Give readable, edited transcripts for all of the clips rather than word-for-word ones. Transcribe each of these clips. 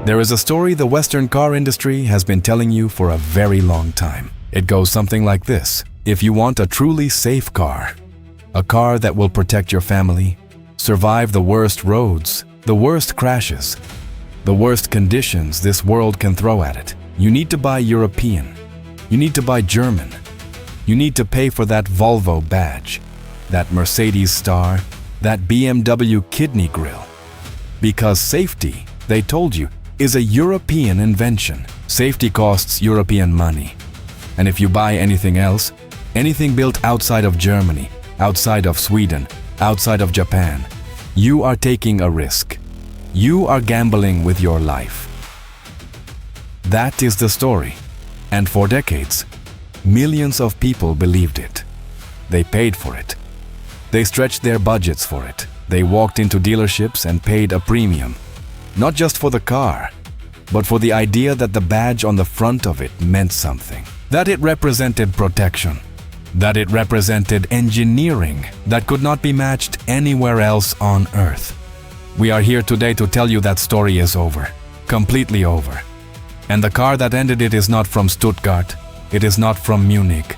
There is a story the Western car industry has been telling you for a very long time. It goes something like this. If you want a truly safe car, a car that will protect your family, survive the worst roads, the worst crashes, the worst conditions this world can throw at it, you need to buy European. You need to buy German. You need to pay for that Volvo badge, that Mercedes star, that BMW kidney grille. Because safety, they told you, is a European invention. Safety costs European money. And if you buy anything else, anything built outside of Germany, outside of Sweden, outside of Japan, you are taking a risk. You are gambling with your life. That is the story. And for decades, millions of people believed it. They paid for it. They stretched their budgets for it. They walked into dealerships and paid a premium. Not just for the car, but for the idea that the badge on the front of it meant something. That it represented protection. That it represented engineering that could not be matched anywhere else on Earth. We are here today to tell you that story is over. Completely over. And the car that ended it is not from Stuttgart. It is not from Munich.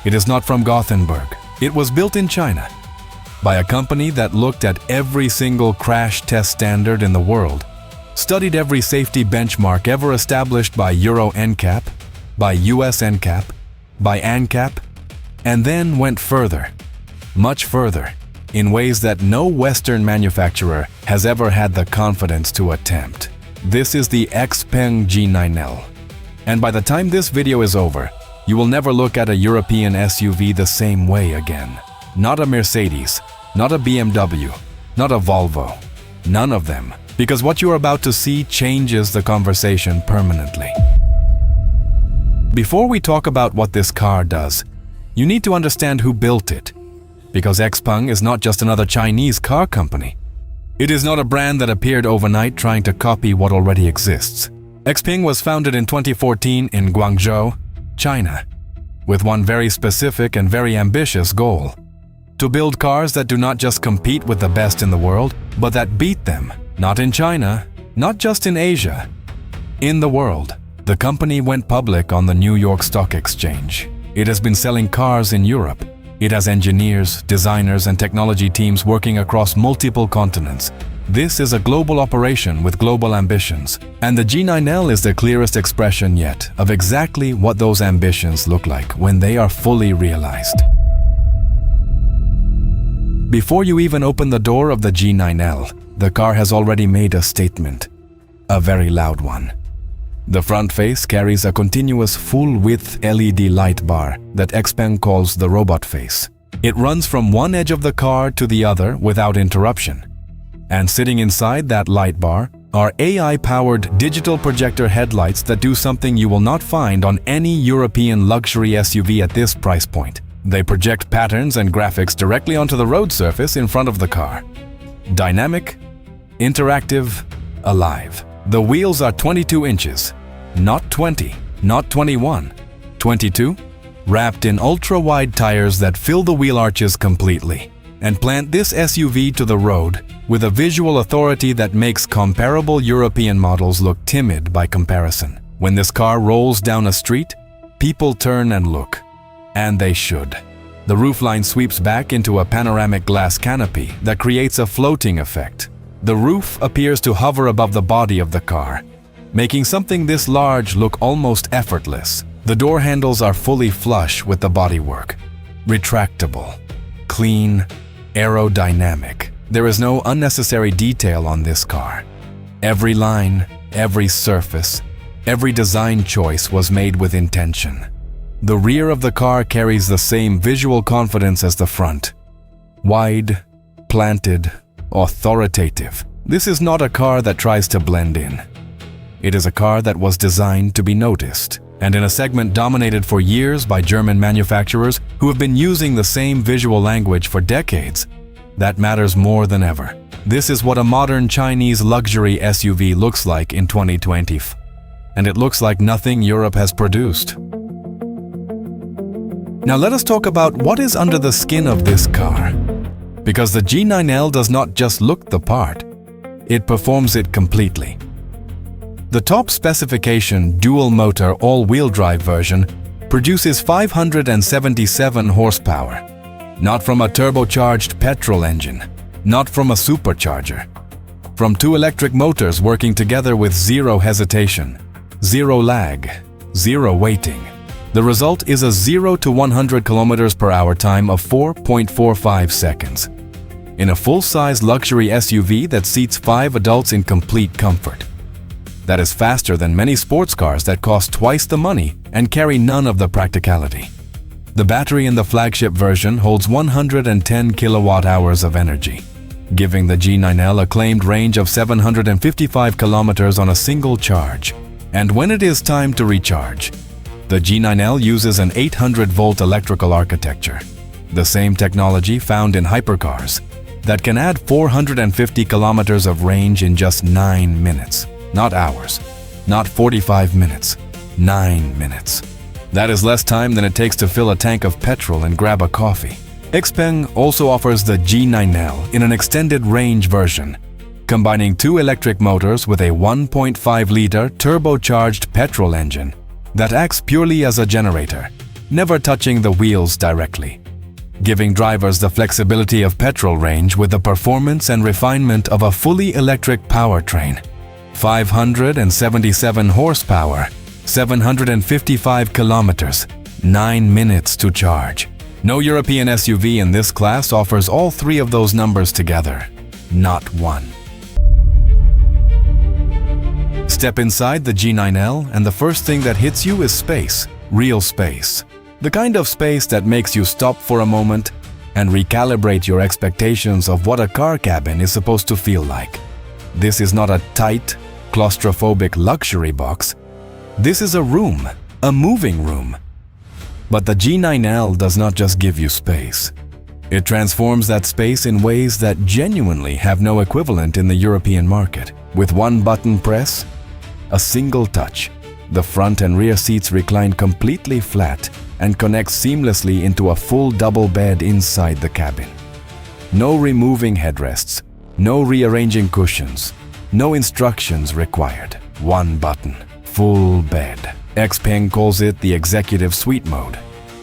It is not from Gothenburg. It was built in China by a company that looked at every single crash test standard in the world, studied every safety benchmark ever established by Euro NCAP, by US NCAP, by ANCAP, and then went further, much further, in ways that no Western manufacturer has ever had the confidence to attempt. This is the XPeng G9L. And by the time this video is over, you will never look at a European SUV the same way again. Not a Mercedes, not a BMW, not a Volvo. None of them. Because what you're about to see changes the conversation permanently. Before we talk about what this car does, you need to understand who built it. Because XPeng is not just another Chinese car company. It is not a brand that appeared overnight trying to copy what already exists. XPeng was founded in 2014 in Guangzhou, China, with one very specific and very ambitious goal: to build cars that do not just compete with the best in the world, but that beat them, not in China, not just in Asia, in the world. The company went public on the New York Stock Exchange. It has been selling cars in Europe. It has engineers, designers, and technology teams working across multiple continents. This is a global operation with global ambitions, and the G9L is the clearest expression yet of exactly what those ambitions look like when they are fully realized. Before you even open the door of the G9L, the car has already made a statement, a very loud one. The front face carries a continuous full-width LED light bar that XPeng calls the robot face. It runs from one edge of the car to the other without interruption. And sitting inside that light bar are AI-powered digital projector headlights that do something you will not find on any European luxury SUV at this price point. They project patterns and graphics directly onto the road surface in front of the car. Dynamic, interactive, alive. The wheels are 22 inches, not 20, not 21, 22, wrapped in ultra-wide tires that fill the wheel arches completely, and plant this SUV to the road with a visual authority that makes comparable European models look timid by comparison. When this car rolls down a street, people turn and look. And they should. The roofline sweeps back into a panoramic glass canopy that creates a floating effect. The roof appears to hover above the body of the car, making something this large look almost effortless. The door handles are fully flush with the bodywork. Retractable, clean, aerodynamic. There is no unnecessary detail on this car. Every line, every surface, every design choice was made with intention. The rear of the car carries the same visual confidence as the front. Wide, planted, authoritative. This is not a car that tries to blend in. It is a car that was designed to be noticed, and in a segment dominated for years by German manufacturers who have been using the same visual language for decades, that matters more than ever. This is what a modern Chinese luxury SUV looks like in 2020, and it looks like nothing Europe has produced. Now let us talk about what is under the skin of this car. Because the G9L does not just look the part, it performs it completely. The top specification dual-motor all-wheel drive version produces 577 horsepower, not from a turbocharged petrol engine, not from a supercharger, from two electric motors working together with zero hesitation, zero lag, zero waiting. The result is a 0 to 100 kilometers per hour time of 4.45 seconds. In a full-size luxury SUV that seats 5 adults in complete comfort. That is faster than many sports cars that cost twice the money and carry none of the practicality. The battery in the flagship version holds 110 kilowatt-hours of energy, giving the G9L a claimed range of 755 kilometers on a single charge. And when it is time to recharge, the G9L uses an 800-volt electrical architecture, the same technology found in hypercars, that can add 450 kilometers of range in just 9 minutes. Not hours, not 45 minutes, 9 minutes. That is less time than it takes to fill a tank of petrol and grab a coffee. XPeng also offers the G9L in an extended range version, combining 2 electric motors with a 1.5-liter turbocharged petrol engine that acts purely as a generator, never touching the wheels directly, giving drivers the flexibility of petrol range with the performance and refinement of a fully electric powertrain. 577 horsepower, 755 kilometers, 9 minutes to charge. No European SUV in this class offers all 3 of those numbers together. Not one. Step inside the G9L and the first thing that hits you is space, real space. The kind of space that makes you stop for a moment and recalibrate your expectations of what a car cabin is supposed to feel like. This is not a tight, claustrophobic luxury box. This is a room, a moving room. But the G9L does not just give you space. It transforms that space in ways that genuinely have no equivalent in the European market. With one button press, a single touch, the front and rear seats recline completely flat and connect seamlessly into a full double bed inside the cabin. No removing headrests, no rearranging cushions, no instructions required. One button, full bed. XPeng calls it the executive suite mode.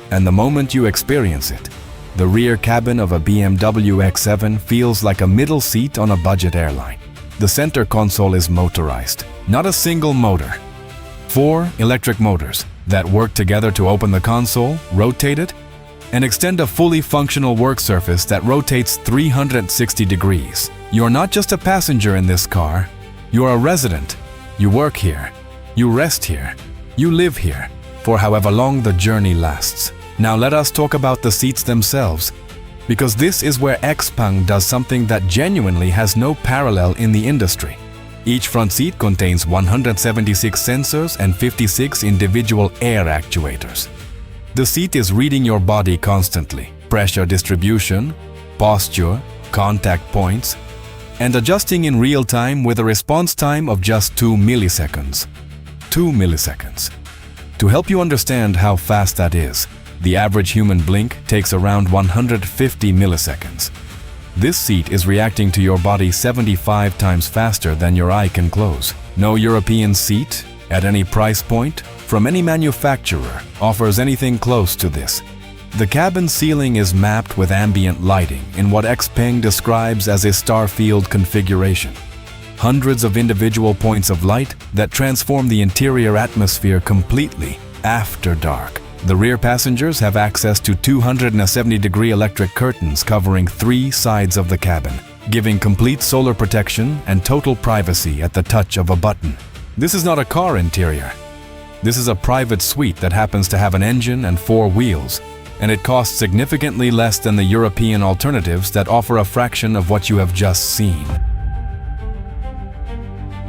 And the moment you experience it, the rear cabin of a BMW X7 feels like a middle seat on a budget airline. The center console is motorized, not a single motor. 4 electric motors that work together to open the console, rotate it, and extend a fully functional work surface that rotates 360 degrees. You're not just a passenger in this car, you're a resident. You work here, you rest here, you live here, for however long the journey lasts. Now let us talk about the seats themselves, because this is where XPeng does something that genuinely has no parallel in the industry. Each front seat contains 176 sensors and 56 individual air actuators. The seat is reading your body constantly, pressure distribution, posture, contact points, and adjusting in real time with a response time of just 2 milliseconds. 2 milliseconds. To help you understand how fast that is, the average human blink takes around 150 milliseconds. This seat is reacting to your body 75 times faster than your eye can close. No European seat, at any price point, from any manufacturer, offers anything close to this. The cabin ceiling is mapped with ambient lighting in what XPeng describes as a starfield configuration. Hundreds of individual points of light that transform the interior atmosphere completely after dark. The rear passengers have access to 270-degree electric curtains covering 3 sides of the cabin, giving complete solar protection and total privacy at the touch of a button. This is not a car interior. This is a private suite that happens to have an engine and 4 wheels, and it costs significantly less than the European alternatives that offer a fraction of what you have just seen.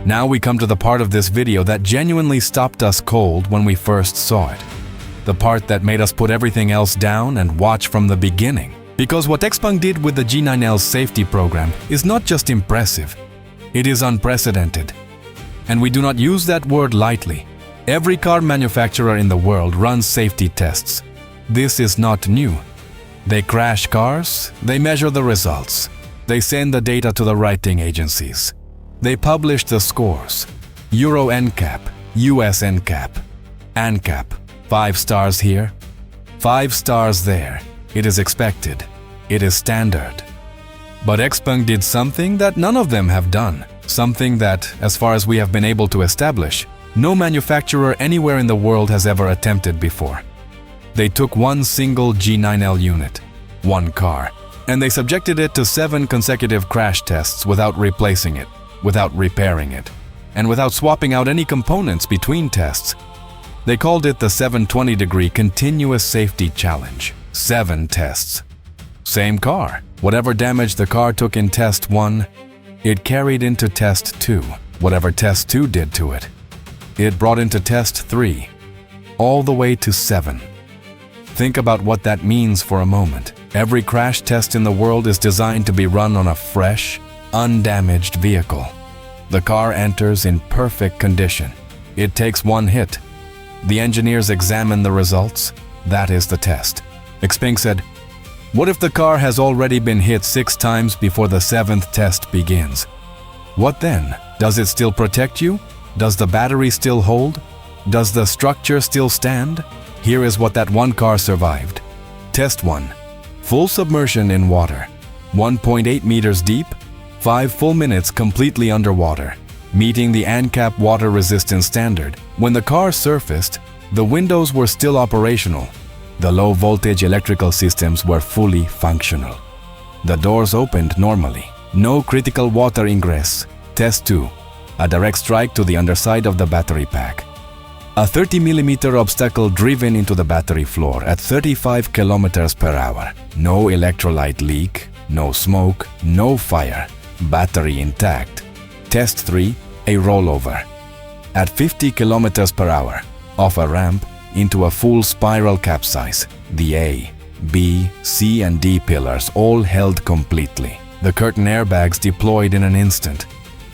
Now we come to the part of this video that genuinely stopped us cold when we first saw it. The part that made us put everything else down and watch from the beginning. Because what XPeng did with the G9L's safety program is not just impressive, it is unprecedented. And we do not use that word lightly. Every car manufacturer in the world runs safety tests. This is not new. They crash cars, they measure the results, they send the data to the rating agencies. They publish the scores. Euro NCAP, US NCAP, ANCAP, 5 stars here, 5 stars there. It is expected. It is standard. But XPeng did something that none of them have done. Something that, as far as we have been able to establish, no manufacturer anywhere in the world has ever attempted before. They took one single G9L unit, one car, and they subjected it to 7 consecutive crash tests without replacing it, without repairing it, and without swapping out any components between tests. They called it the 720-degree continuous safety challenge. 7 tests. Same car. Whatever damage the car took in test 1, it carried into test 2. Whatever test 2 did to it, it brought into test 3, all the way to 7. Think about what that means for a moment. Every crash test in the world is designed to be run on a fresh, undamaged vehicle. The car enters in perfect condition. It takes one hit. The engineers examine the results. That is the test. XPeng said, "What if the car has already been hit 6 times before the 7th test begins? What then? Does it still protect you? Does the battery still hold? Does the structure still stand?" Here is what that one car survived. Test 1. Full submersion in water. 1.8 meters deep, 5 full minutes completely underwater, meeting the ANCAP water resistance standard. When the car surfaced, the windows were still operational. The low-voltage electrical systems were fully functional. The doors opened normally. No critical water ingress. Test 2. A direct strike to the underside of the battery pack. A 30mm obstacle driven into the battery floor at 35 kilometers per hour. No electrolyte leak, no smoke, no fire. Battery intact. Test 3. A rollover. At 50 kilometers per hour, off a ramp, into a full spiral capsize. The A, B, C and D pillars all held completely. The curtain airbags deployed in an instant.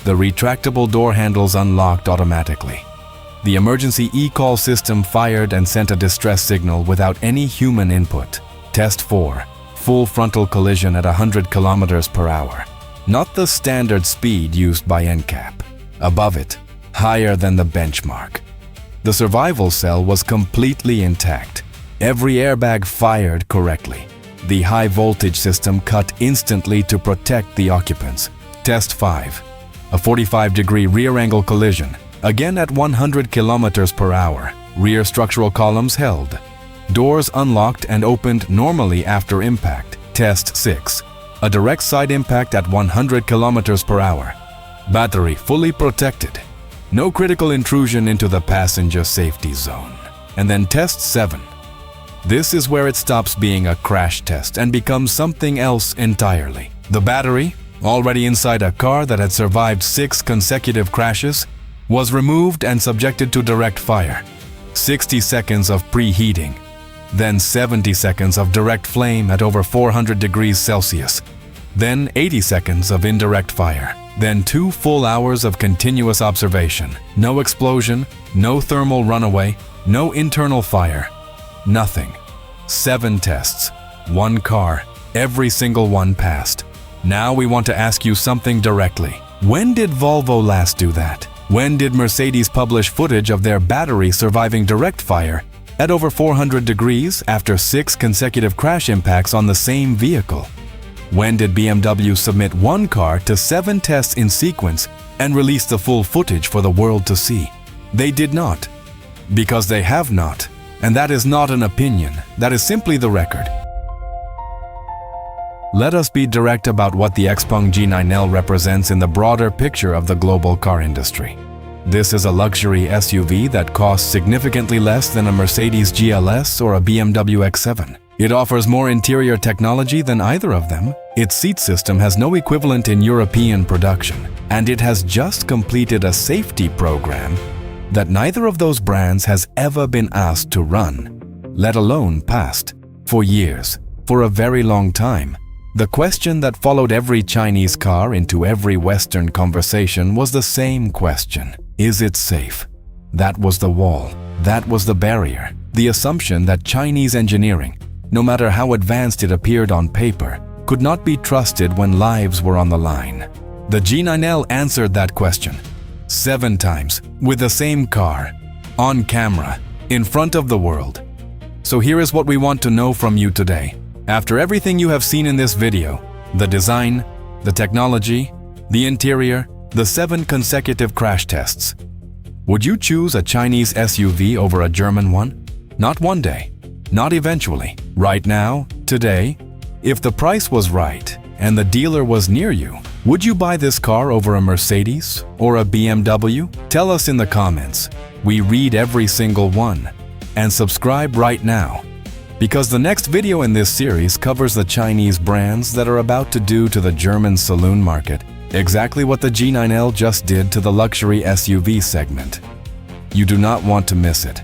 The retractable door handles unlocked automatically. The emergency e-call system fired and sent a distress signal without any human input. Test 4. Full frontal collision at 100 kilometers per hour. Not the standard speed used by NCAP. Above it, higher than the benchmark. The survival cell was completely intact. Every airbag fired correctly. The high voltage system cut instantly to protect the occupants. Test 5. A 45-degree rear angle collision, again at 100 kilometers per hour. Rear structural columns held. Doors unlocked and opened normally after impact. Test 6. A direct side impact at 100 kilometers per hour. Battery fully protected. No critical intrusion into the passenger safety zone. And then test 7. This is where it stops being a crash test and becomes something else entirely. The battery, already inside a car that had survived 6 consecutive crashes, was removed and subjected to direct fire. 60 seconds of preheating, then 70 seconds of direct flame at over 400 degrees Celsius, then 80 seconds of indirect fire. Then 2 full hours of continuous observation. No explosion, no thermal runaway, no internal fire. Nothing. 7 tests. 1 car. Every single one passed. Now we want to ask you something directly. When did Volvo last do that? When did Mercedes publish footage of their battery surviving direct fire at over 400 degrees after 6 consecutive crash impacts on the same vehicle? When did BMW submit 1 car to 7 tests in sequence and release the full footage for the world to see? They did not. Because they have not. And that is not an opinion. That is simply the record. Let us be direct about what the XPeng G9L represents in the broader picture of the global car industry. This is a luxury SUV that costs significantly less than a Mercedes GLS or a BMW X7. It offers more interior technology than either of them. Its seat system has no equivalent in European production, and it has just completed a safety program that neither of those brands has ever been asked to run, let alone passed, for years, for a very long time. The question that followed every Chinese car into every Western conversation was the same question. Is it safe? That was the wall. That was the barrier. The assumption that Chinese engineering, no matter how advanced it appeared on paper, could not be trusted when lives were on the line. The G9L answered that question. 7 times, with the same car, on camera, in front of the world. So here is what we want to know from you today. After everything you have seen in this video, the design, the technology, the interior, the 7 consecutive crash tests, would you choose a Chinese SUV over a German one? Not one day, not eventually, right now, today. If the price was right and the dealer was near you, would you buy this car over a Mercedes or a BMW? Tell us in the comments. We read every single one. And subscribe right now, because the next video in this series covers the Chinese brands that are about to do to the German saloon market exactly what the G9L just did to the luxury SUV segment. You do not want to miss it.